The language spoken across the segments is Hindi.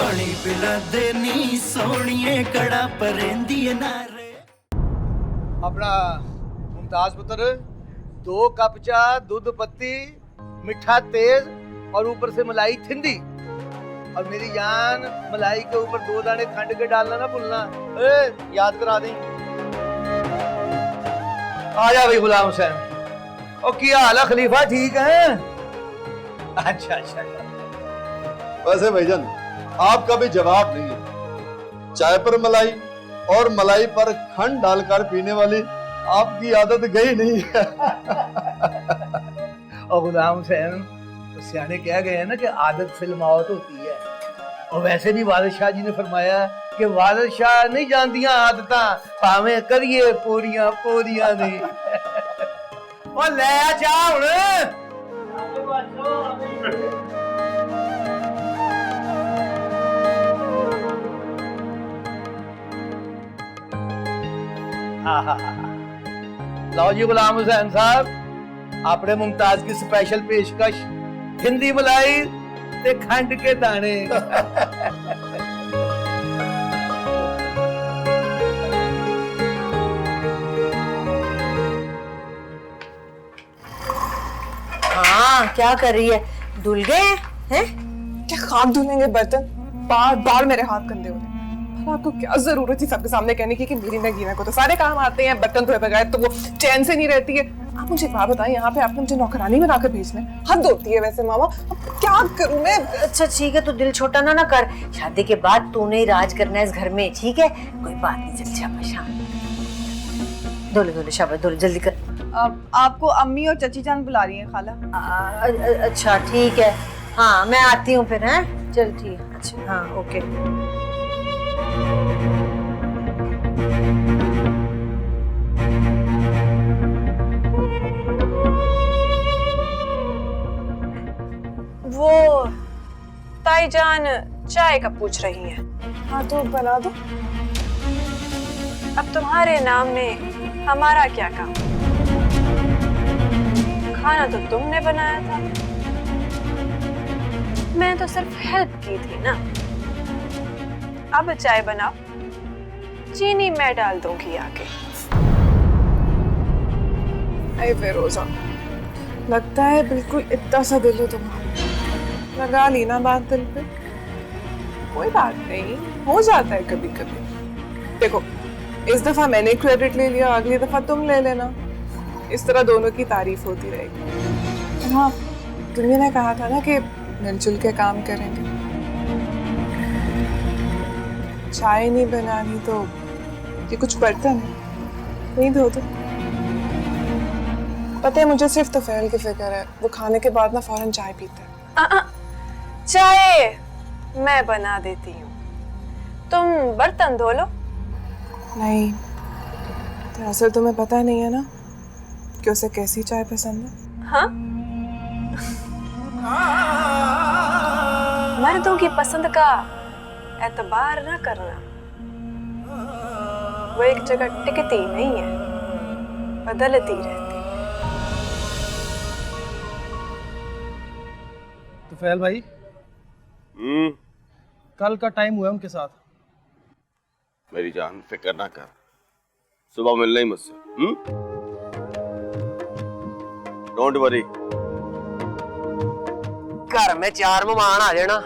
पानी पिला दे नी सोनिए कड़ा परेंदी नारे। अपना मुमताज पुत्र 2 कप चाह, दूध पत्ती, मीठा तेज और ऊपर से मलाई थिंदी। और मेरी जान मलाई के ऊपर 2 दाने खंड के डालना ना भूलना। याद करा दी। आ जा भाई गुलाम हुसैन। ओ क्या हाल है खलीफा, ठीक है? अच्छा अच्छा। वैसे भाईजान आपका भी जवाब नहीं है। चाय पर मलाई और मलाई पर खंड डालकर पीने वाली आपकी आदत गई नहीं है। और गुलाम हुसैन सियाने कह गए हैं ना कि आदत फिल्मावत होती है। और वैसे भी वालिद शाह जी ने फरमाया कि वालिद शाह नहीं जानदियां आदतां भावें करिए पूरियां पूरियां नहीं। और ले आ जा हुण। लो जी गुलाम हुसैन साहब, अपने मुमताज की स्पेशल पेशकश हिंदी मलाई ते खंड के दाने। हाँ, क्या कर रही है? धुल गए हैं? क्या खाक धुलेंगे बर्तन? बार बार मेरे हाथ गंदे होते हैं। आपको क्या जरूरत थी सबके सामने कहने की कि मेरी नगीना को तो सारे काम आते हैं, बर्तन धोए बगैर तो वो चैन से नहीं रहती है। आप मुझे बात बताएं, यहाँ पे आपने मुझे नौकरानी बनाकर भेजना है? हद होती है वैसे मामा। अब क्या करूं मैं? अच्छा ठीक है, तो दिल छोटा ना कर। शादी के बाद तूने ही राज करना है इस घर में, ठीक है? कोई बात नहीं, चल शाबाश। धोले शाबाश, धोले जल्दी कर। आपको अम्मी और चची जान बुला रही हैं खाला। अच्छा ठीक है, हाँ मैं आती हूँ फिर। हैं, चल ठीक। अच्छा हाँ, ओके। वो ताई जान चाय का पूछ रही हैं। हाँ तो बना दो। अब तुम्हारे नाम में हमारा क्या काम? खाना तो तुमने बनाया था, मैं तो सिर्फ हेल्प की थी ना। अब चाय बनाओ, चीनी मैं डाल दूंगी आके। अरे फिरोजा, लगता है बिल्कुल इतना सा दिल हो तुम्हारा। लगा ली ना बात दिल पे। कोई बात नहीं, हो जाता है कभी कभी। देखो, इस दफा मैंने क्रेडिट ले लिया, अगली दफा तुम ले लेना। इस तरह दोनों की तारीफ होती रहेगी। हाँ, तुमने ने कहा था ना कि मिलजुल के काम करेंगे। चाय नहीं बनानी तो ये कुछ बर्तन है, नहीं धो दो। पता है मुझे सिर्फ तफेल की फिक्र है, वो खाने के बाद ना फौरन चाय पीता है। चाय मैं बना देती हूँ, तुम बर्तन धो लो। नहीं, दरअसल तुम्हें पता नहीं है ना कि उसे कैसी चाय पसंद है। हाँ? मर्दों की पसंद का एतबार ना करना, वो एक जगह टिकती नहीं है, बदलती रहती। तुफैल भाई, कल का टाइम हुआ उनके साथ। मेरी जान फिक्र ना कर, सुबह मिलना ही मुझसे। Don't worry. घर में 4 मेहमान आ जाना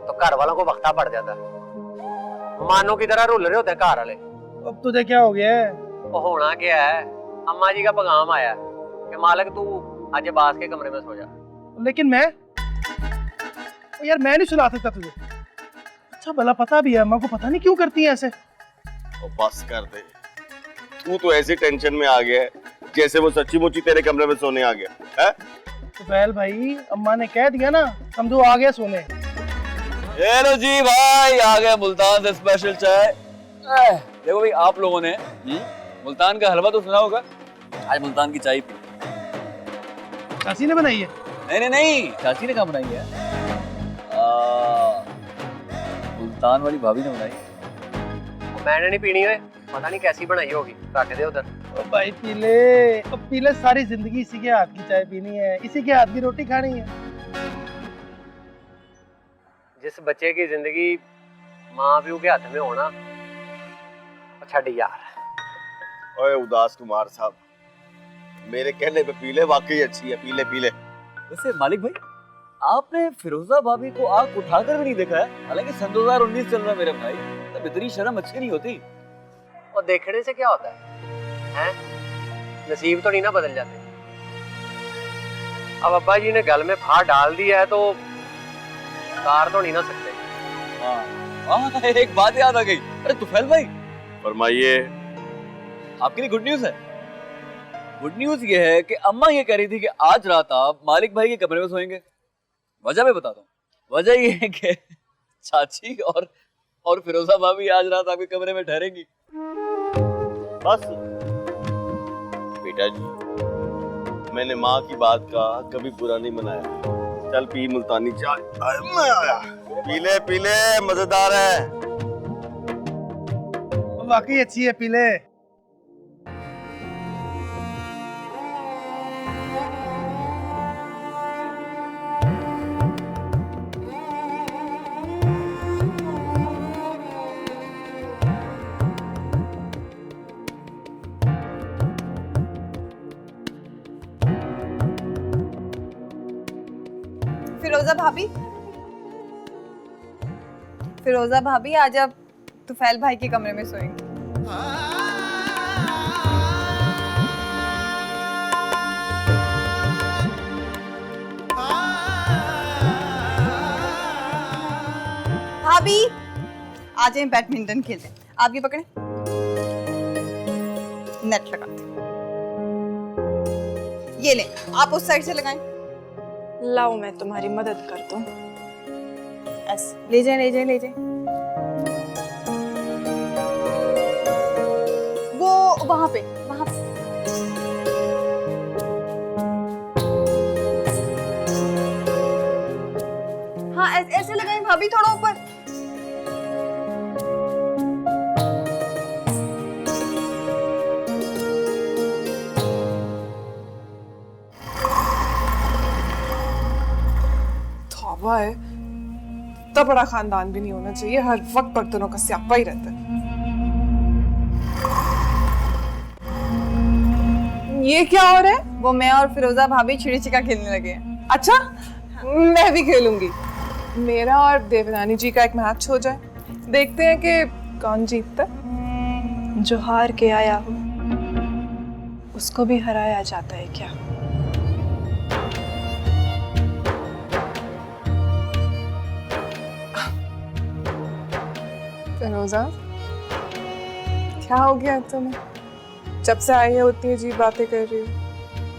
तो घर वालों को वक्ता पड़ जाता है। मेहमानों की तरह रुल रहे होते हैं घर वाले। अब तुझे क्या हो गया है? वो होना क्या है, अम्मा जी का पैगाम आया कि मालिक तू आज बास के कमरे में सो जा। लेकिन मैं यार, मैं नहीं सुला सकता तुझे। अच्छा भला पता भी है अम्मा को, पता नहीं क्यों करती है ऐसे। और बस कर दे, तू तो ऐसी टेंशन में आ गया है जैसे वो सच्ची मुच्ची तेरे कमरे में सोने आ गया है। तुफैल भाई, अम्मा ने कह दिया ना, समझो आ गया सोने। हेलो जी भाई, आ गया मुल्तान से स्पेशल चाय। देखो भाई, आप लोगों ने मुल्तान का हलवा तो सुना होगा, आज मुल्तान की चाय पी। चाची ने बनाई है? नहीं, चाची ने कहाँ बनाई है, मुल्तान वाली भाभी ने बनाई। मैंने नहीं पीनी है, पता नहीं कैसी बनाई होगी, रख दे उधर। ओ भाई पी ले, सारी जिंदगी इसी के हाथ की चाय पीनी है, इसी के हाथ की रोटी खानी है। जिस बच्चे की जिंदगी मां प्यो के हाथ में होना अच्छा यार। ओए उदास कुमार साहब, मेरे कहने पे पी ले, वाकई अच्छी है, पी ले पी ले। वैसे मालिक भाई, आपने फिरोजा भाभी को आंख उठाकर भी नहीं देखा है, हालांकि सन 2019 चल रहा है मेरे भाई, तब इतनी शर्म अच्छी नहीं होती। और देखने से क्या होता है हैं? नसीब तो नहीं ना बदल जाते। अब अब्बा जी ने गल में फाड़ डाल दिया है तो उतार तो नहीं ना सकते। हाँ, एक बात याद आ गई। अरे तुफैल भाई, फरमाइए। आपके लिए गुड न्यूज है। गुड न्यूज ये है कि अम्मा ये कह रही थी कि आज रात आप मालिक भाई के कमरे में सोएंगे। वजह मैं बताता हूँ। वजह ये है कि चाची और फिरोजा भाभी आज रात आपके कमरे में ठहरेंगी। बस बेटा जी, मैंने माँ की बात का कभी बुरा नहीं मनाया। चल पी मुल्तानी चाय। मैं आया। पी ले मजेदार है। वाकई अच्छी है, पी ले। फिरोजा भाभी आज आप तुफैल भाई के कमरे में सोएंगे। भाभी आज हम बैडमिंटन खेलते हैं, आप ये पकड़े, नेट लगाते। ये ले, आप उस साइड से लगाएं। लाओ मैं तुम्हारी मदद कर दूं। ऐसे ले जाए ले जाए ले जाए। वो वहां पे वहां पे। हाँ ऐसे लगाएं भाभी, थोड़ा ऊपर। तौबा है, इतना बड़ा खानदान भी नहीं होना चाहिए, हर वक्त बर्तनों का स्यापा ही रहता है। ये क्या हो रहा है? वो मैं और फिरोजा भाभी चिड़ी छिक्का खेलने लगे हैं। अच्छा, मैं भी खेलूंगी। मेरा और देवरानी जी का एक मैच हो जाए, देखते हैं कि कौन जीतता। जो हार के आया हो उसको भी हराया जाता है क्या? फिरोजा, क्या हो गया तुम्हें? जब से आई है उतनी अजीब बातें कर रही हो।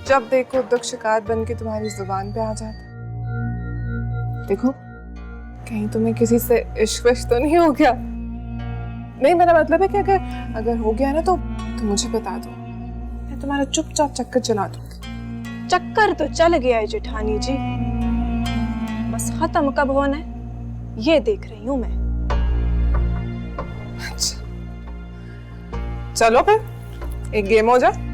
जब देखो दुख शिकायत बन के तुम्हारी जुबान पे आ जाता। देखो कहीं तुम्हें किसी से इश्क विश्क तो नहीं हो गया? नहीं, मेरा मतलब है कि अगर हो गया ना तो मुझे बता दो, मैं तुम्हारा चुपचाप चक्कर चला दूंगी। चक्कर तो चल गया है जेठानी जी, बस खत्म कब होना है ये देख रही हूँ मैं। चलो फिर एक गेम हो जाए।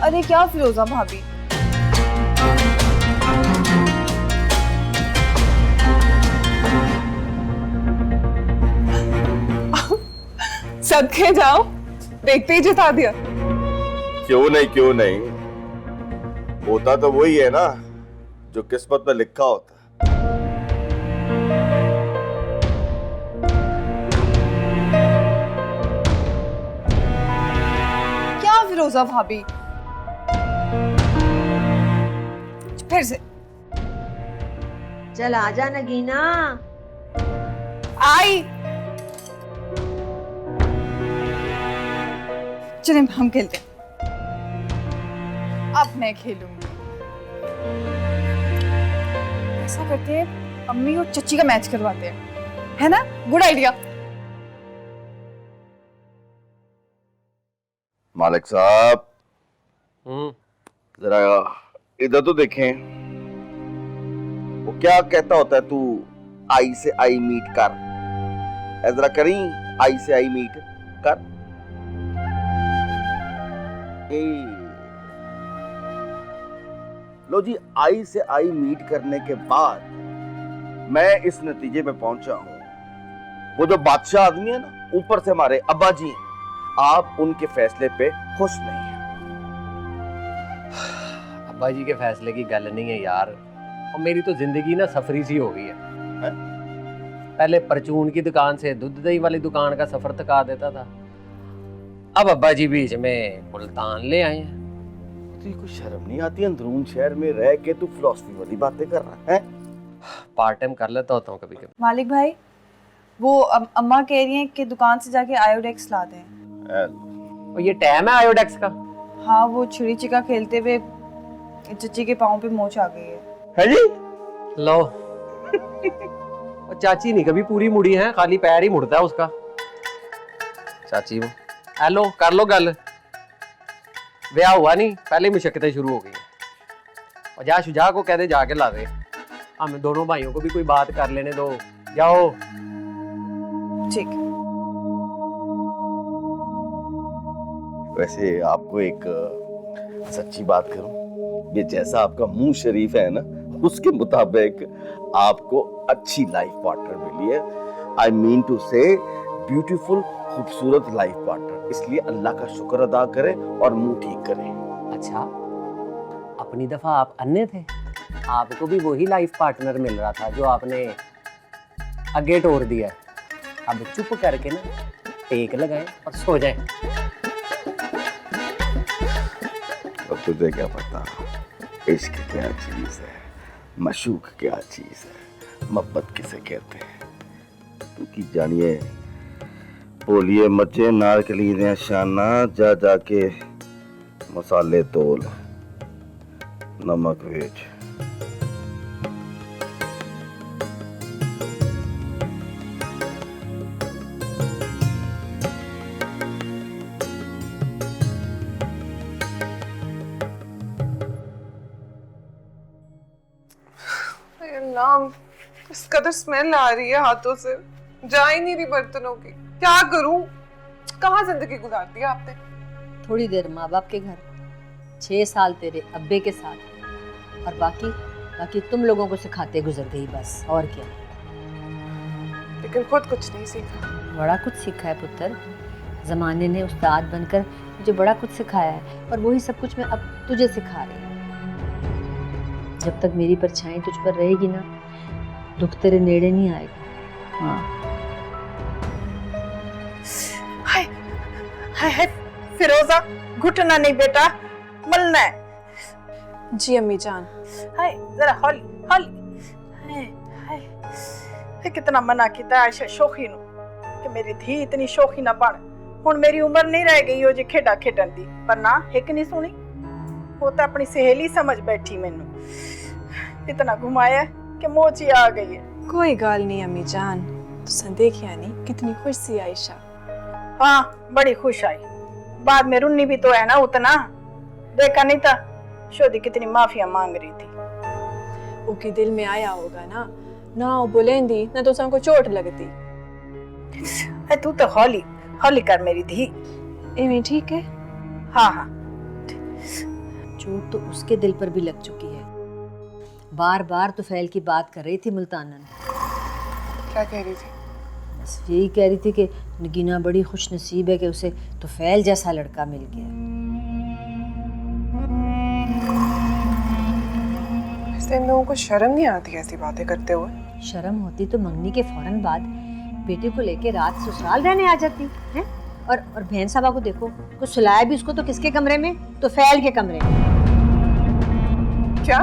अरे क्या फिरोजा भाभी, सदके जाओ, देखते ही जिता दिया। क्यों नहीं, होता तो वही है ना जो किस्मत में लिखा होता। क्या फिरोजा भाभी, फिर से चल आजा नगीना। आई। चलिए हम खेलते हैं। अब मैं खेलूंगी। ऐसा करते हैं, अम्मी और चच्ची का मैच करवाते हैं, है ना? Good idea. मालिक साहब जरा इधर तो देखें, वो क्या कहता होता है, तू आई से आई मीट कर, जरा करी आई से आई मीट कर। लो जी, आई से आई मीट करने के बाद मैं इस नतीजे पे पहुंचा हूं, वो जो बादशाह आदमी है ना, ऊपर से हमारे अब्बा जी हैं, आप उनके फैसले पे खुश नहीं हैं। अब्बा जी के फैसले की गल नहीं है यार, और मेरी तो जिंदगी ना सफरी सी हो गई है। पहले परचून की दुकान से दूध दही वाली दुकान का सफर तका देता था, अब अब्बा जी बीच में मुल्तान ले आए हैं। तुझे कुछ शर्म नहीं आती अंदरून शहर में रह के तू फिलॉसफी वाली बातें कर रहा है? पार्ट टाइम कर लेता होता हूँ कभी कभी। मालिक भाई, वो अम्मा कह रही हैं कि दुकान से जाके आयोडेक्स ला दें। और ये टाइम है आयोडेक्स का? हाँ, वो छिड़ी चिका खेलते हुए चची के पाँव पे मोच आ गई है जी? लो और चाची नहीं कभी पूरी मुड़ी है, खाली पैर ही मुड़ता है उसका। चाची वो हेलो कर लो गल, ब्याह हुआ नहीं पहले मुशक्कतें शुरू हो गई। और जा शुजा को कह दे जाके ला दे, हम दोनों भाइयों को भी कोई बात कर लेने दो, जाओ। ठीक। वैसे आपको एक सच्ची बात करूं, ये जैसा आपका मुंह शरीफ है ना, उसके मुताबिक आपको अच्छी लाइफ पार्टनर मिली है। आई मीन टू से ब्यूटीफुल, खूबसूरत लाइफ पार्टनर। इसलिए अल्लाह का शुक्र अदा करें और मुंह ठीक करें। अच्छा, अपनी दफा आप अन्य थे, आपको भी वही लाइफ पार्टनर मिल रहा था जो आपने आगे तोड़ दिया। अब चुप करके ना टेक लगाएं और सो जाएं। अब तुझे क्या पता इश्क क्या चीज है, मशूक क्या चीज है, मोहब्बत किसे कहते हैं। तू की जानिए बोलिए मचे नारकली दे शाना, जा जाके मसाले तोल नमक वेच। नाम इस कदर स्मेल आ रही है हाथों से, जा ही नहीं रही बर्तनों की। क्या करूं? कहाँ जिंदगी गुजार दी आपने? थोड़ी देर माँ बाप के घर, 6 साल तेरे अब्बे के साथ, और बाकी तुम लोगों को सिखाते गुजर गई बस, और क्या। लेकिन खुद कुछ नहीं सीखा। बड़ा कुछ सीखा है पुत्र, जमाने ने उस्ताद बनकर मुझे बड़ा कुछ सिखाया है, और वही सब कुछ मैं अब तुझे सिखा रही हूँ। जब तक मेरी परछाई तुझ पर रहेगी ना, दुख तेरे नेड़े नहीं आएगा। हाँ। हाय हाय हाय फिरोजा, घुटना नहीं बेटा, मलना है। जी अम्मी जान। हाय जरा हौली हौली। हाय हाय कितना मना किया आयशा शौखी नु कि मेरी धी इतनी शौखी ना बन। हुण मेरी उम्र नहीं रह गई हो जी खेडा खेडन दी, पर ना एक नहीं सुनी। वो तो अपनी सहेली समझ बैठी, मैनू इतना घुमाया कि मोच ही आ गई है। कोई गाल नहीं अम्मी जान, तुम देखिया नहीं कितनी खुश सी आयशा। हाँ बड़ी खुश आई, बाद में रुन्नी भी तो है ना उतना, देखा नहीं था शोदी कितनी माफिया मांग रही थी। उसके दिल में आया होगा ना, ना वो बोलेंदी ना तो सबको चोट लगती। तू तो हौली हौली कर मेरी धी। एवें ठीक है? हाँ हाँ। चोट तो उसके दिल पर भी लग चुकी है। बार बार तुफैल की बात कर रही थी मुल्तानन। क्या कह रही थी? बस यही कह रही थी कि नगीना बड़ी खुश नसीब है कि उसे तुफैल जैसा लड़का मिल गया। इन लोगों को शर्म नहीं आती ऐसी बातें करते हुए? शर्म होती तो मंगनी के फौरन बाद बेटे को लेके रात ससुराल रहने आ जाती है। और बहन साहबा को देखो, कुछ सुलाया भी उसको तो किसके कमरे में? तुफैल के कमरे में। क्या?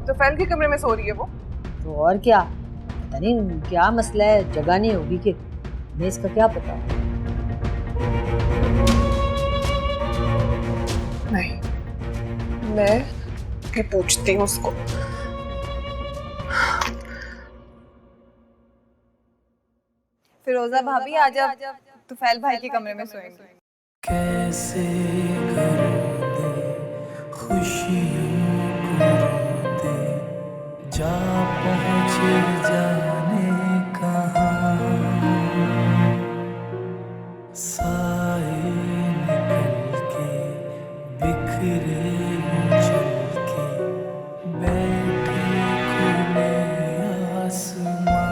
तुफैल के कमरे में सो रही है वो? तो और क्या, पता नहीं क्या मसला है, जगह नहीं होगी कि मैं, इसका क्या पता। नहीं, मैं भी पूछती हूँ उसको। फिरोजा भाभी आज तुफैल भाई के कमरे में सोएंगे। कैसे करूं दे खुशियों को दे जा पहुंचे जाने कहाँ साए निकल के बिखरे यूं चल के बैठे खुले आसमां।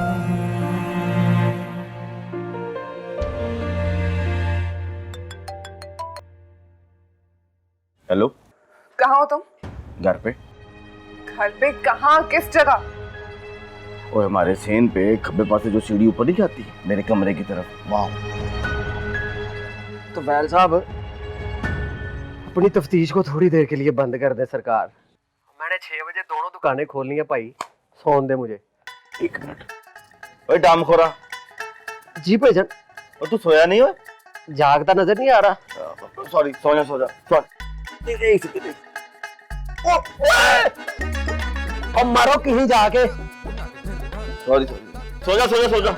हेलो, कहाँ हो तुम? घर पे। घर पे कहाँ, किस जगह? और हमारे सेन पे खब्बे पास से जो सीढ़ी ऊपर नहीं जाती मेरे कमरे की तरफ, वाह। तो वैल साहब अपनी तफ्तीश को थोड़ी देर के लिए बंद कर दे सरकार। मैंने 6 बजे दोनों दुकानें खोलनी है भाई, सोन दे मुझे। 1 मिनट। ओए डामखोरा। जी भाईजान। और तू सोया नहीं हो? जागता नजर नहीं आ रहा। सॉरी, सो जा सॉरी। अब मारो कहीं जाके। सॉरी, सो जा।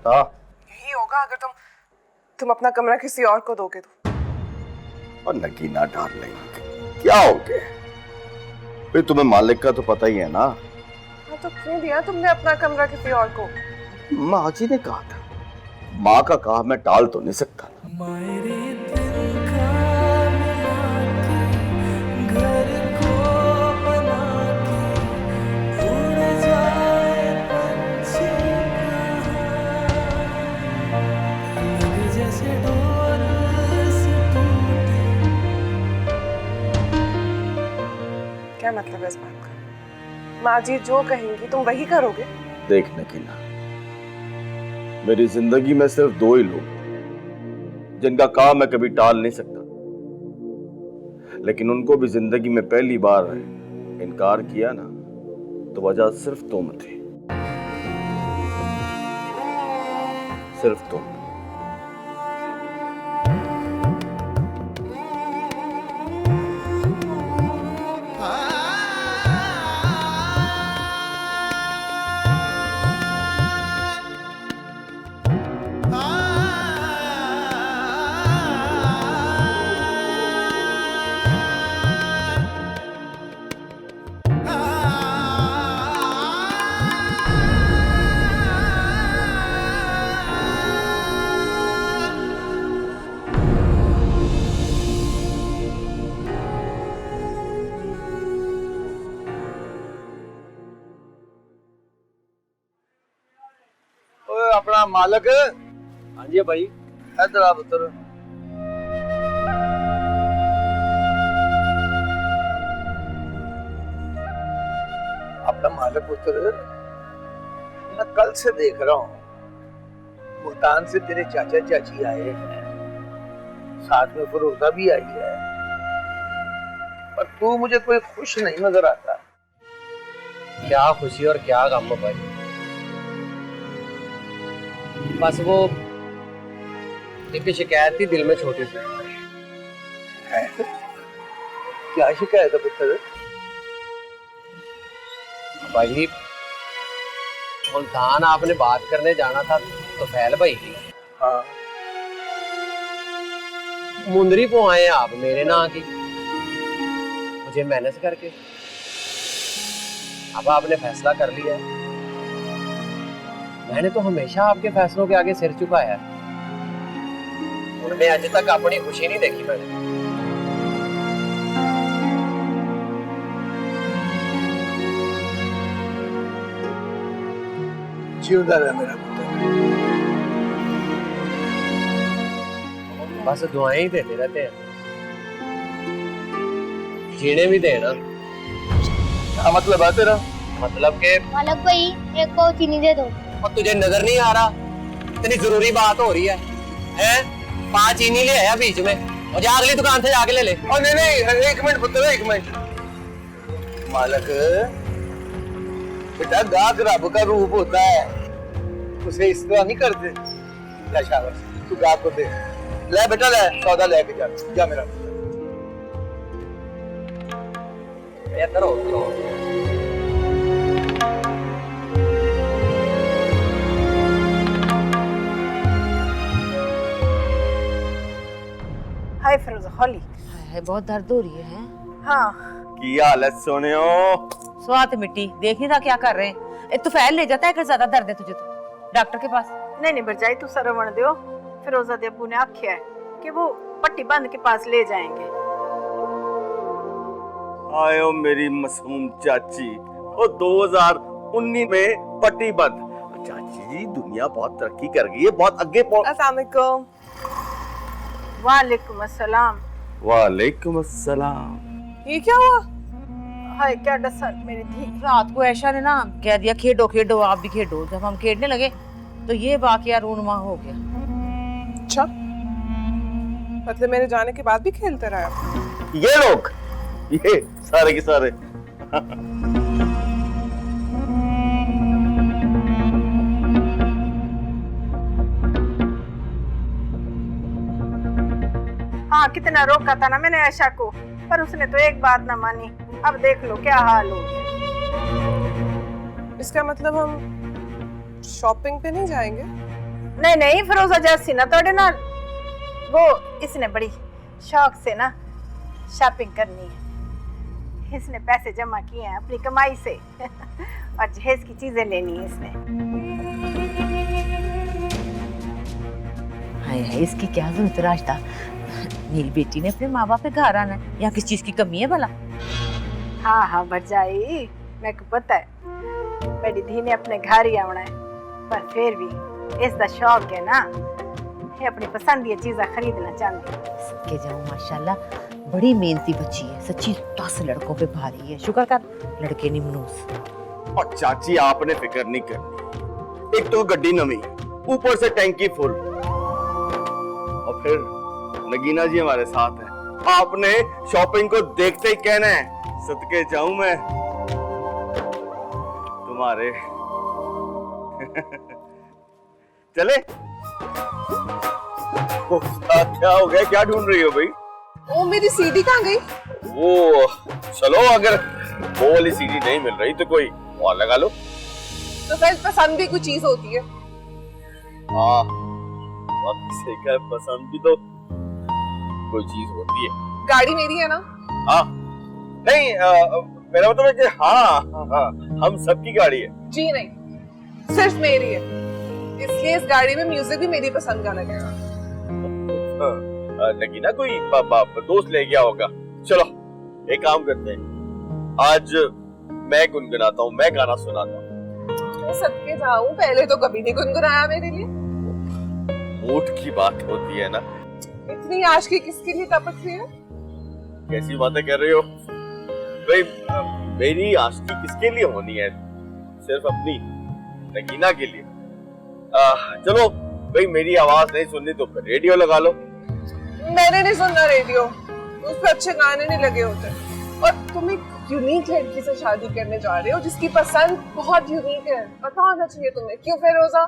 हाँ, यही होगा अगर तुम अपना कमरा किसी और को दोगे तो। और नगीना डार्लिंग, क्या हो गया? भाई तुम्हें मालिक का तो पता ही है ना। हाँ, तो क्यों दिया तुमने अपना कमरा किसी और को? माँ जी ने कहा था, माँ का कहा मैं टाल तो नहीं सकता। मेरे दिल का मिला के घर को बना के उड़ जाए पंछी कहाँ लग जैसे डोर से टूटे। क्या मतलब है इस बात का? माँ जी जो कहेंगी तुम वही करोगे? देख नगीना, मेरी जिंदगी में सिर्फ 2 ही लोग जिनका काम मैं कभी टाल नहीं सकता, लेकिन उनको भी जिंदगी में पहली बार इनकार किया ना, तो वजह सिर्फ तुम थी, सिर्फ तुम। अपना मालक। हाँ जी भाई। इधर आ पुत्र। अपना मालक पुत्र, मैं कल से देख रहा हूँ मुल्तान से तेरे चाचा चाची आए हैं, साथ में फरोजा भी आई है, पर तू मुझे कोई खुश नहीं नजर आता। क्या खुशी और क्या गम भाई, बस वो एक शिकायत थी दिल में छोटी सी। क्या शिकायत है पुत्र? भाई मुल्तान आपने बात करने जाना था तो फैल भाई की। हाँ। मुंदरी को आए आप मेरे ना की, मुझे मैनेज करके। अब आपने फैसला कर लिया है। मैंने तो हमेशा आपके फैसलों के आगे सिर झुकाया है, उनमें आज तक अपनी खुशी नहीं देखी मैंने। जिंदा रह मेरा पुत्र। बस दुआएं ही देते रहते हैं, जीने भी देना। क्या मतलब है तेरा? मतलब के मालक भाई एक पाव चीनी दे दो। और तुझे नजर नहीं आ रहा इतनी जरूरी बात हो रही है? हैं? 5 चीनी ले आया बीच में, और जा अगली दुकान से जाके ले ले। और नहीं, 1 मिनट पुत्र, 1 मिनट। मालक बेटा, गाहक रब का रूप होता है, उसे इस तरह नहीं करते। ले शाबाश, तू गाहक को दे। ले बेटा ले, सौदा लेके जा मेरा। बेहतर हो तो। हौली। है बहुत दर्द हो रही है। हाँ की हाल है सोनियो? स्वाद मिट्टी देख नहीं रहा क्या कर रहे हैं। एक तो फैल ले जाता है कि ज्यादा दर्द है तुझे तो डॉक्टर के पास। नहीं बरजाई तू सरवण दियो। फिरोजा दे अब्बू ने आख्या है कि वो पट्टी बंद के पास ले जाएंगे। आयो मेरी मासूम चाची, वो 2019 में पट्टी बंद। चाची जी दुनिया बहुत तरक्की कर गई है, बहुत आगे अस्सलाम वालेकुम। वालेकुम अस्सलाम। वालेकुम अस्सलाम। ये क्या हुआ? हाय क्या डसन मेरी थी। रात को ऐशा ने ना कह दिया खेडो खेडो आप भी खेडो। जब हम खेलने लगे तो ये वाकया रूनुमा हो गया। अच्छा मतलब मेरे जाने के बाद भी खेलते रहे आप? ये लोग ये सारे के सारे हाँ कितना रोका था ना मैंने आयशा को, पर उसने तो एक बात ना मानी। अब देख लो क्या हाल हो गया। इसका मतलब हम शॉपिंग पे नहीं जाएंगे? नहीं फिरोजा जैसी ना तोड़े ना, वो इसने बड़ी शौक से ना शॉपिंग करनी है। इसने पैसे जमा किए हैं अपनी कमाई से और जहेज की चीजें लेनी है इसने। हाय इसकी क्या जरूरत रास्ता। मेरी बेटी ने अपने माँ बाप के घर आना है, यहाँ किस चीज की कमी है भला? हाँ भरजाई मेरे को पता है मेरी धी ने अपने घर ही आना है, पर फिर भी इसका शौक है ना, ये अपनी पसंद की चीजें खरीदना चाहती है। सदके जाऊं माशाल्लाह, बड़ी मेहनती बच्ची है सच्ची। 10 लड़कों पे भारी है, शुक्र कर लड़के नहीं मनूस। और चाची आपने फिक्र नहीं करनी, एक तो गड्डी नवी, ऊपर से टैंकी फुल, और फिर नगीना जी हमारे साथ है। आपने शॉपिंग को देखते ही कहना है सदके जाऊं मैं तुम्हारे चले। क्या हो गया, क्या ढूंढ रही हो भाई? ओ मेरी सीडी कहाँ गई? वो चलो अगर वो वाली सीडी नहीं मिल रही तो कोई और लगा लो। तो फिर पसंद भी कुछ चीज होती है। हाँ सही कहा, पसंद भी तो कोई चीज होती है। गाड़ी मेरी है ना? हाँ नहीं मेरा मतलब है कि हाँ हम सबकी गाड़ी है। जी नहीं सिर्फ मेरी है, इसलिए इस गाड़ी में म्यूजिक भी मेरी पसंद का लगेगा। लेकिन ना कोई दोस्त ले गया होगा। चलो एक काम करते हैं, आज मैं गुनगुनाता हूँ, मैं गाना सुनाता हूँ। मैं सदके जाऊं, पहले तो कभी नहीं गुनगुनाया मेरे लिए। मूड की बात होती है ना। इतनी आशिकी किसके लिए टपक रही है? कैसी बातें कर रही हो भाई? मेरी आशिकी किसके लिए होनी है? सिर्फ अपनी नगीना के लिए। चलो भाई मेरी आवाज नहीं सुननी तो फिर रेडियो लगा लो। मैंने नहीं सुनना रेडियो, उस पर अच्छे गाने नहीं लगे होते। और तुम एक यूनिक लड़की से शादी करने जा रहे हो जिसकी पसंद बहुत यूनिक है, पता होना चाहिए तुम्हें। क्यों फिरोजा?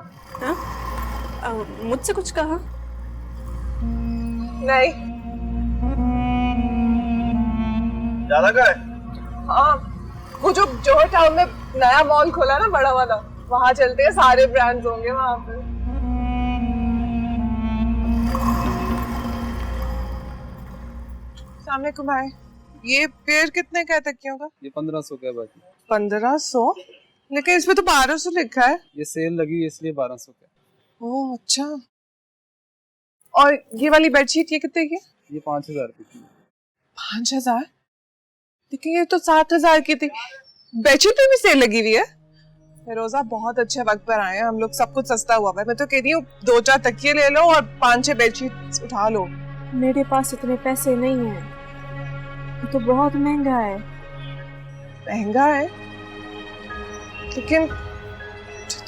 मुझसे कुछ कहा? नहीं। ज्यादा का है? हाँ वो जो जोहर टाउन में नया मॉल खोला ना बड़ा वाला, वहां चलते हैं, सारे ब्रांड्स होंगे वहां पे। सामने कुमार, ये पेड़ कितने का है तकियों का? ये 1500 का है बाकी। 1500? लेकिन इसमें तो 1200 लिखा है। ये सेल लगी है इसलिए 1200 का। ओह अच्छा। और ये वाली बेडशीट ये कितने की? ये 5000 रुपए की। 5000? लेकिन ये तो 7000 की थी। बेडशीट पे भी सेल लगी हुई है। फिरोजा बहुत अच्छे वक्त पर आए हैं हम लोग, सब कुछ सस्ता हुआ है। मैं तो कह रही हूँ 2-4 तकिए ले लो और 5-6 बेडशीट उठा लो। मेरे पास इतने पैसे नहीं हैं, ये तो बहुत महंगा है। महंगा है लेकिन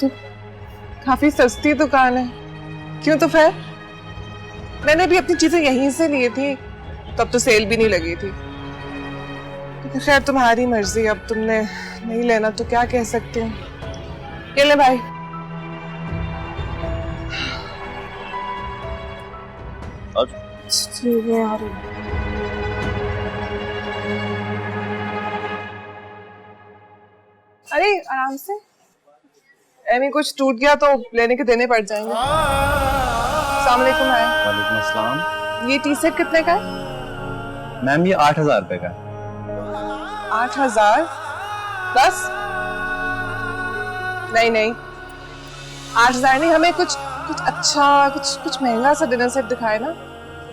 तो काफी सस्ती दुकान है। क्यों तो फिर मैंने भी अपनी चीजें यहीं से ली थी, तब तो सेल भी नहीं लगी थी। तो खैर तुम्हारी मर्जी, अब तुमने नहीं लेना तो क्या कह सकते हैं। ये ले भाई। मैं आ रही हूँ। अरे आराम से, ऐਵੇਂ कुछ टूट गया तो लेने के देने पड़ जाएंगे। अस्सलाम वालेकुम। वालेकुम अस्सलाम। ये टी शर्ट कितने का है? मैम ये 8,000 रुपए का है। 8,000 बस? नहीं नहीं, 8,000 नहीं, हमें कुछ कुछ अच्छा, कुछ महंगा सा डिनर सेट दिखाए ना।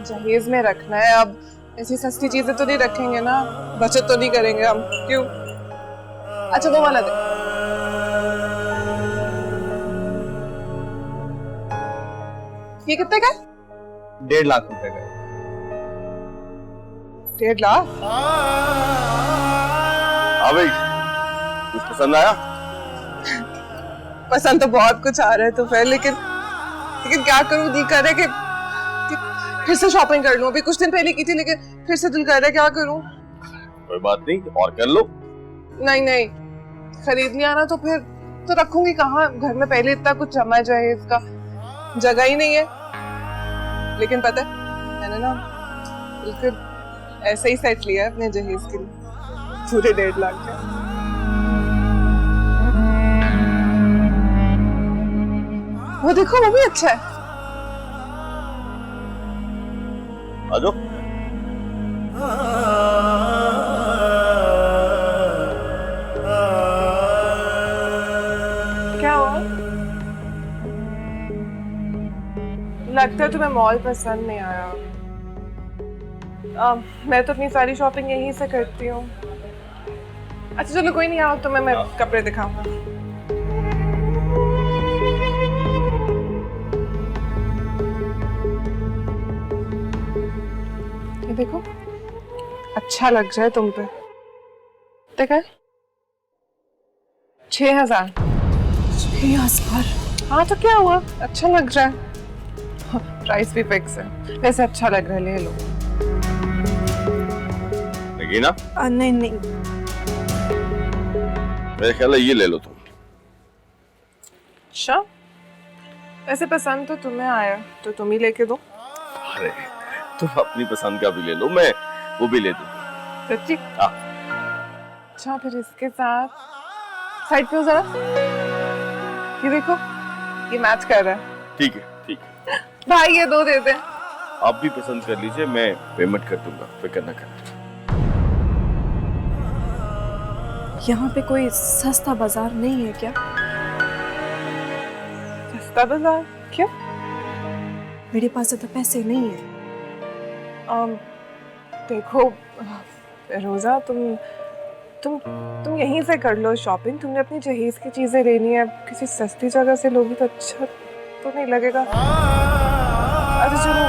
जहेज में रखना है, अब ऐसी सस्ती चीजें तो नहीं रखेंगे ना, बचत तो नहीं करेंगे हम, क्यों? अच्छा वो वाला दे। ये कितने का? 1.5 लाख रुपए का है। 1.5 लाख? हाँ भाई, कुछ पसंद आया? पसंद तो बहुत कुछ आ रहा है तो फिर, लेकिन क्या करूं, दिल कर रहा है कि फिर से शॉपिंग कर लूं। अभी कुछ दिन पहले की थी, लेकिन फिर से दिल कर रहा है, क्या करूं? कोई बात नहीं, और कर लो। नहीं नहीं, खरीद लिया ना तो फिर तो रखूंगी कहाँ? घर में पहले इतना कुछ जमा जाए, इसका जगह ही नहीं है। लेकिन पता है, मैंने ना बिल्कुल ऐसे ही सेट लिया है अपने जहेज के लिए, पूरे 1.5 लाख का। वो देखो, वो भी अच्छा है। आ जाओ। क्या हुआ? लगता है तुम्हें मॉल पसंद नहीं आया। मैं तो अपनी सारी शॉपिंग यहीं से करती हूँ। अच्छा चलो कोई नहीं, आओ तुम्हें मैं कपड़े दिखाऊंगा। ये देखो, अच्छा लग रहा है तुम पे। देखा? 6,000। 6,000? हाँ तो क्या हुआ, अच्छा लग रहा है। प्राइस भी फिक्स है, वैसे अच्छा लग रहा है, ले लो। लगी ना? नहीं नहीं, मेरे ख्याल है ये ले लो तुम। अच्छा, वैसे पसंद तो तुम्हें आया तो तुम ही लेके दो। अरे तुम अपनी पसंद का भी ले लो, मैं वो भी ले दूँ। सच्ची? हाँ। अच्छा फिर इसके साथ साइड पे हो जरा, ये देखो, ये मैच कर रहा है। ठीक है, ठीक है। भाई ये 2 दे दे। आप भी पसंद कर लीजिए, मैं पेमेंट कर दूंगा, फिक्र ना करना। यहाँ पे कोई सस्ता बाजार नहीं है क्या? सस्ता बाजार? क्यों? मेरे पास ज्यादा पैसे नहीं है। देखो रोजा, तुम यहीं से कर लो शॉपिंग। तुमने अपनी जहेज की चीजें लेनी है, किसी सस्ती जगह से लोगी तो अच्छा तो नहीं लगेगा। अच्छा चलो,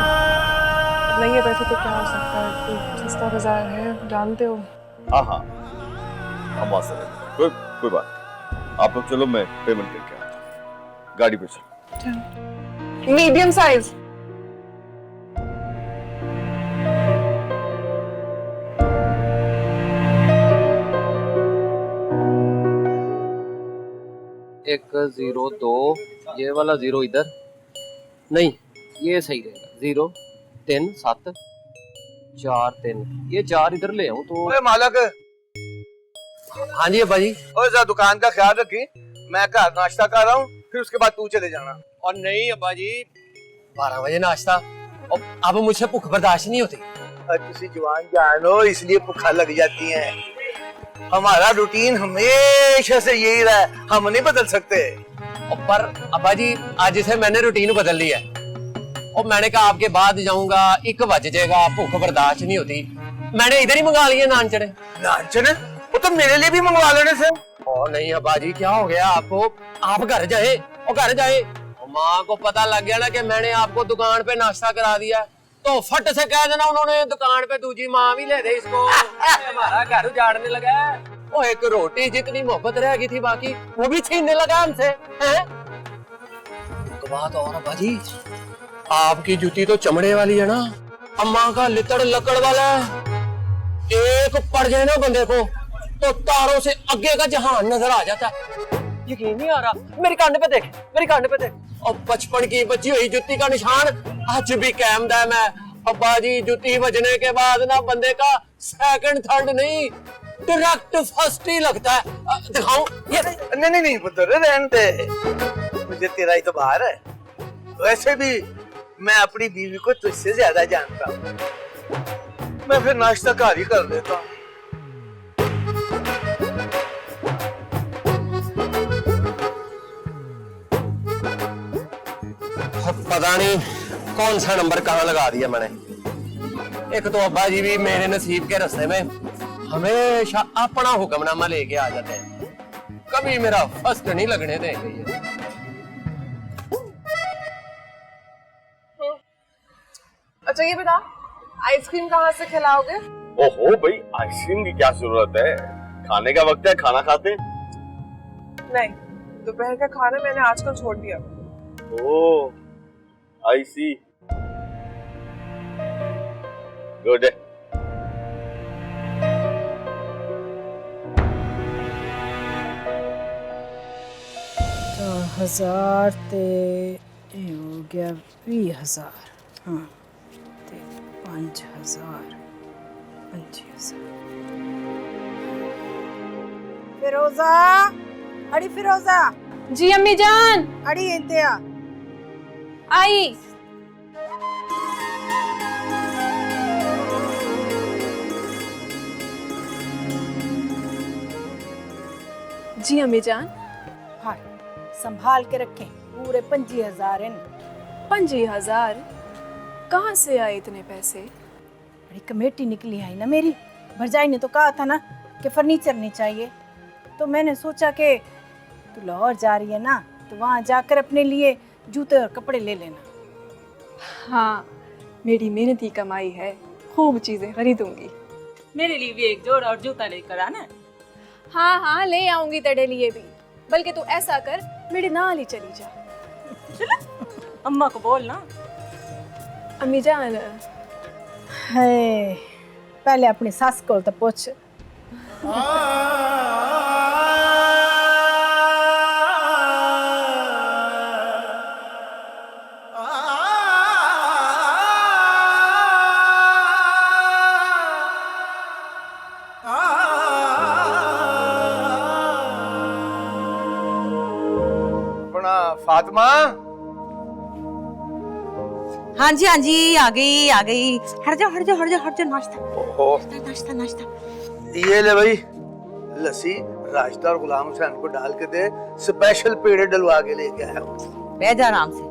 नहीं है पैसे तो क्या हो सकता है, कोई सस्ता बाजार है, जानते हो। हाँ हाँ, हम आ सकते हैं, कोई बात नहीं। आप लोग चलो, मैं पेमेंट करके आता हूँ। गाड़ी पे चलो। Medium size. एक 0 2, ये वाला 0 इधर नहीं, ये सही रहेगा। 0 3 7 4 3, ये 4 इधर ले आऊं तो। ओए मालक। हाँ जी अब्बा जी। ओए जरा दुकान का ख्याल रखी, मैं घर नाश्ता कर रहा हूँ, फिर उसके बाद तू चले जाना। और नहीं अब्बा जी, 12 बजे नाश्ता, और अब मुझसे भूख बर्दाश्त नहीं होती। किसी जवान जान हो, इसलिए भूखा लग जाती है। हमारा रूटीन हमेशा से यही रहा है, हम नहीं बदल सकते। पर अब्बा जी, आज से मैंने रूटीन बदल ली है। और मैंने कहा आपके बाद जाऊंगा, 1 बज जाएगा, भूख बर्दाश्त नहीं होती। मैंने इधर ही मंगा लिए नान चने। नान चने? वो तो मेरे लिए भी मंगवा लेने से। ओ नहीं अब्बा जी, क्या हो गया आपको? आप घर जाए, और घर जाए, माँ को पता लग गया ना कि मैंने आपको दुकान पे नाश्ता करा दिया, तो फट से कह देना उन्होंने दुकान पे दूसरी माँ भी ले दे इसको। हमारा घर उजाड़ने लगा है। ओ एक रोटी जितनी मोहब्बत रह गई थी बाकी, वो भी छीनने लगा हमसे। हैं? तो बात और अब्बा जी, आपकी जूती तो चमड़े वाली है ना, अम्मा का लितड़ लकड़ वाला है। एक पड़ जाए ना बंदे को तो तारों से आगे का जहान नजर आ जाता है। यकीन नहीं आ रहा, मेरी कान पे देख, मेरी कान पे देख। और बचपन की बची हुई जुत्ती का निशान आज भी कायम है। मैं अब्बा जी, जुत्ती बजने के बाद ना बंदे का सेकंड थर्ड नहीं, डायरेक्ट फर्स्ट ही लगता है। दिखाऊं? ये नहीं पुत्र, रहने दे, मुझे तेरा ही तो बाहर है। वैसे भी मैं अपनी बीवी को तुझसे ज्यादा जानता हूँ। मैं फिर नाश्ता घर ही कर लेता हूँ। पता नहीं कौन सा नंबर कहाँ लगा दिया मैंने। एक तो अब्बा जी भी मेरे नसीब के रास्ते में हमेशा अपना हुक्मनामा लेके आ जाते हैं, कभी मेरा फर्स्ट नहीं लगने देंगे। अच्छा ये बता, आइसक्रीम कहाँ से खिलाओगे? ओहो भाई, आइसक्रीम की क्या जरूरत है, खाने का वक्त है, खाना खाते हैं। नहीं, दोपहर का खाना मैंने आजकल छोड़ दिया। ओह, I see. Good. तो 1000 ते ये हो गया 20,000। हाँ ते 5,000 25,000। फिरोजा, अड़ी फिरोजा। जी अम्मी जान। अड़ी इंतया आई। जी अम्मी जान। हाँ संभाल के रखें, पूरे 25,000 इन। 25,000 कहाँ से आए इतने पैसे? बड़ी कमेटी निकली है ना मेरी। भरजाई ने तो कहा था ना कि फर्नीचर नहीं चाहिए, तो मैंने सोचा कि तू लाहौर जा रही है ना, तो वहाँ जाकर अपने लिए जूते और कपड़े ले लेना। हाँ मेरी मेहनती कमाई है, खूब चीजें खरीदूंगी। मेरे लिए भी एक जोड़ा और जूता लेकर आना। हाँ हाँ ले आऊंगी तेरे लिए भी, बल्कि तू ऐसा कर मेरे नाल ही चली जा। अम्मा को बोल ना। अम्मी जान। है पहले अपनी सास को तो पूछ। फातिमा। हाँ जी आ गई हट जाओ नाश्ता नाश्ता नाश्ता। ये ले भाई लस्सी, राजदा और गुलाम हुसैन को डाल के दे, स्पेशल पेड़े डलवा के लेके आया हूँ। बैठ जा आराम से।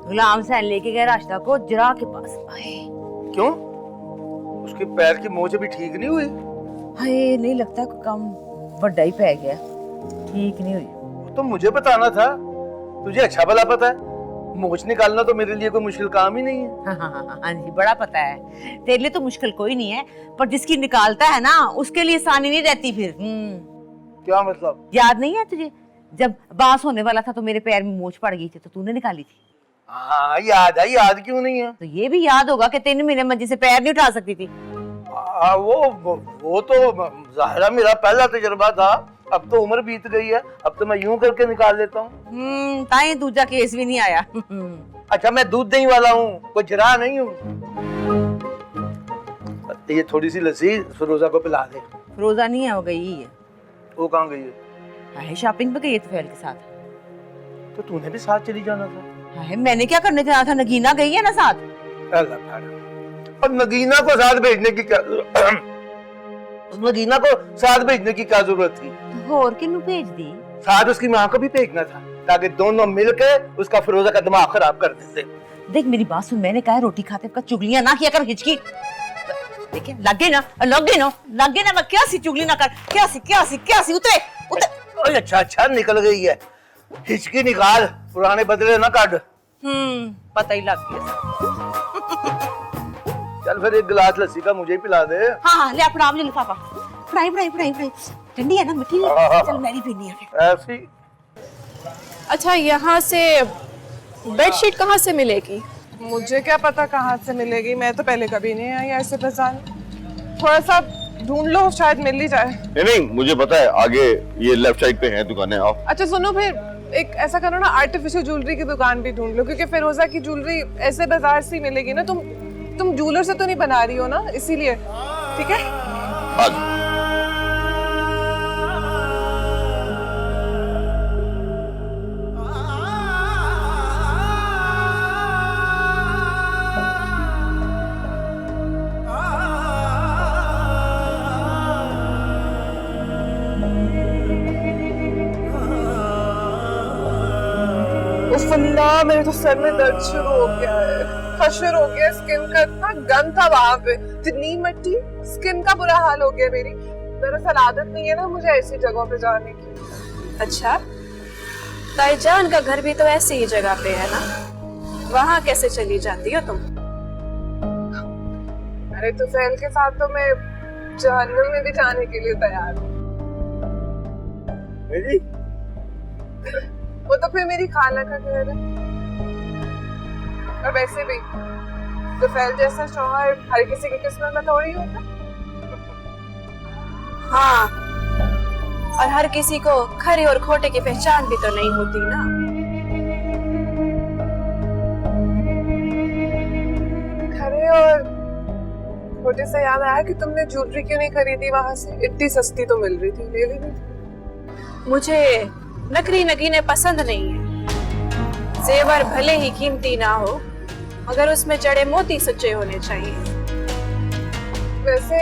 गुलाम हुसैन लेके गए राजदा को जरा के पास। क्यों? उसके पैर की मोच भी ठीक नहीं हुई? हाय नहीं लगता कोई काम बड़ा ही पै गया, ठीक नहीं हुई। तो मुझे बताना था, तुझे अच्छा भला पता है, मोच निकालना तो मेरे लिए कोई मुश्किल काम ही नहीं है। हाँ जी बड़ा पता है, तेरे लिए तो मुश्किल कोई नहीं है, पर जिसकी निकालता है ना उसके लिए आसानी नहीं रहती फिर। क्या मतलब? याद नहीं है तुझे, जब बांस होने वाला था तो मेरे पैर में मोच पड़ गई थी, तो तूने निकाली थी। हाँ याद है, याद क्यों नहीं है? तो ये भी याद होगा कि 3 महीने मंजी से पैर नहीं उठा सकती थी। वो तो ज़ाहिरा मेरा पहला तजुर्बा था, अब तो उम्र बीत गई है, अब तो मैं यूं करके निकाल लेता हूँ। ताई दूसरा केस भी नहीं आया। अच्छा मैं दूध दही वाला हूँ, कोई जरा नहीं हूँ। ये थोड़ी सी लस्सी फिरोजा को पिला दे। फिरोजा नहीं है, वो गई है। वो कहाँ गई है? शॉपिंग पे गई है तुफैल के साथ। तो तूने भी साथ चली जाना था। है मैंने क्या करने जाना था, नगीना गई है ना साथ। और नगीना को साथ भेजने की क्या नगीना को साथ भेजने की क्या जरूरत थी? और किन्नू भेज दी? साथ उसकी माँ को भी भेजना था, ताकि दोनों मिलकर उसका फिरोजा का दिमाग खराब कर देते। देख मेरी बात सुन, मैंने कहा रोटी खाते वक्त चुगलियां ना किया कर, हिचकी देखिए लगे ना मैं क्या सी चुगली ना कर, क्या सी उतरे। अच्छा निकल गई है, हिचकी निकाल, पुराने बदले ना काट। पता ही लग गया। चल फिर एक गिलास लस्सी का मुझे ही पिला दे। हाँ ले अपना ले लिफाफा। पढ़ाई ठंडी है ना, मीठी है, चल मैं भी पीनी है ऐसी। अच्छा यहाँ से बेडशीट कहाँ से मिलेगी? मुझे क्या पता कहाँ से मिलेगी, मैं तो पहले कभी नहीं आई ऐसे बाजार। थोड़ा सा ढूंढ लो, शायद मिल ही जाए। नहीं मुझे पता है, आगे ये लेफ्ट साइड पे है दुकानें। आओ। अच्छा सुनो, फिर एक ऐसा करो ना, आर्टिफिशियल ज्वेलरी की दुकान भी ढूंढ लो, क्योंकि फिरोजा की ज्वेलरी ऐसे बाजार से मिलेगी ना। तुम ज्वेलर से तो नहीं बना रही हो ना, इसीलिए। ठीक है अल्लाह, मेरे तो सर में दर्द शुरू हो गया है, खशर हो गया, स्किन का इतना गंद था वहां पे, इतनी मिट्टी, स्किन का बुरा हाल हो गया मेरी। दरअसल आदत नहीं है ना मुझे ऐसी जगहों पे जाने की। अच्छा, ताईजान का घर भी तो ऐसी ही जगह पे है ना, वहां कैसे चली जाती हो तुम? अरे तुफैल के साथ तो मैं जहन्नुम में भी जाने के लिए तैयार हूँ। वो तो फिर मेरी खाला का घर है। और वैसे भी तुफैल जैसा शौहर हर किसी की किस्मत में थोड़ी होता। हाँ, और हर किसी को खरे और खोटे की पहचान भी तो नहीं होती ना। खरे और खोटे से याद आया कि तुमने ज्वेलरी क्यों नहीं खरीदी वहां से? इतनी सस्ती तो मिल रही थी, ले लेनी थी। मुझे नकली नगीने पसंद नहीं है। जेवर भले ही कीमती ना हो, मगर उसमें जड़े मोती सच्चे होने चाहिए। वैसे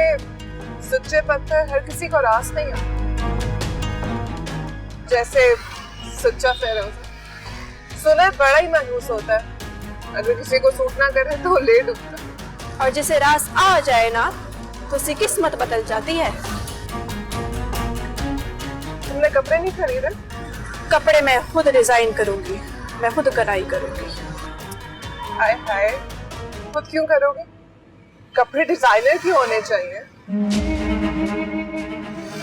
सच्चे पत्थर हर किसी को रास नहीं है, जैसे सच्चा फेरोज। सुना बड़ा ही मनहूस होता है, अगर किसी को सूट ना करे तो ले डूबता। और जिसे रास आ जाए ना, तो उसकी किस्मत बदल जाती है। तुमने कपड़े नहीं खरीदे? कपड़े मैं खुद डिजाइन करूंगी, मैं खुद कढ़ाई करूंगी। हाय हाय, खुद क्यों करोगे? कपड़े डिजाइनर क्यों होने चाहिए?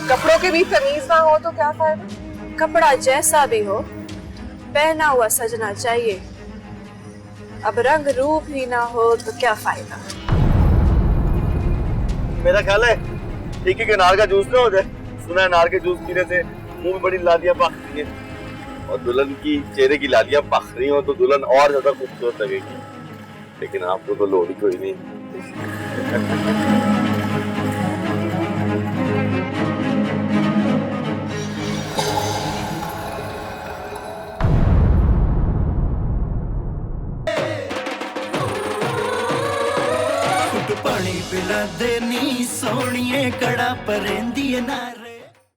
कपड़ों के भी तमीज ना हो तो क्या फायदा? कपड़ा जैसा भी हो, पहना हुआ सजना चाहिए। अब रंग रूप ही ना हो तो क्या फायदा? मेरा ख्याल है ठीक है कि अनार का जूस ना हो जाए। सुना है अनार के जूस पीने से मुंह में बड़ी लालियां पकती हैं, और दुल्हन की चेहरे की लालियां पक रही हो तो दुल्हन और ज्यादा खूबसूरत लगेगी। लेकिन आपको तो लोड़ ही कोई नहीं। पानी पिला दे नी सोनिए कड़ा परेंदी नार।